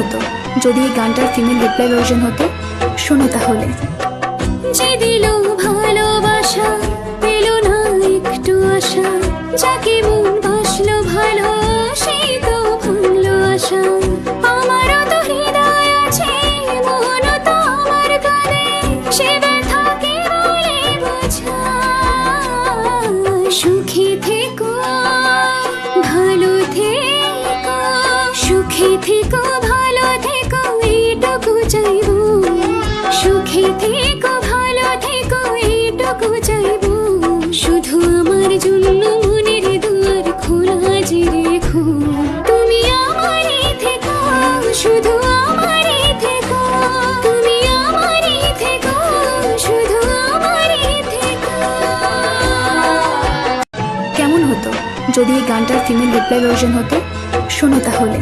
হতো যদি এই গানটার ফিমেল রিপ্লাই ভার্সন হতো? শোনো তাহলে। যে দিল ভালোবাসা পেল না একটু আশা, যাকে মন বাসলো ভালো সেই তো ভাঙলো আশা। আমারও তো হৃদয় আছে, মনও তো আমার কানে, সে ব্যথা কে বলে বোঝা। সুখী থেকো ভালো থেকো, সুখী থেকো ভালো থেকো, এইটুকু চাইবো। সুখী থেকো ভালো থেকো, এইটুকু চাইবো। শুধু আমার জন্য মনের দুয়ার খোলা যে রেখো, তুমি আমারই থেকো, শুধু আমারই থেকো, তুমি আমারই থেকো, শুধু আমারই থেকো। কেমন হতো যদি এই গানটার ফিমেল রিপ্লাই ভার্সন হতো? শোনো তাহলে।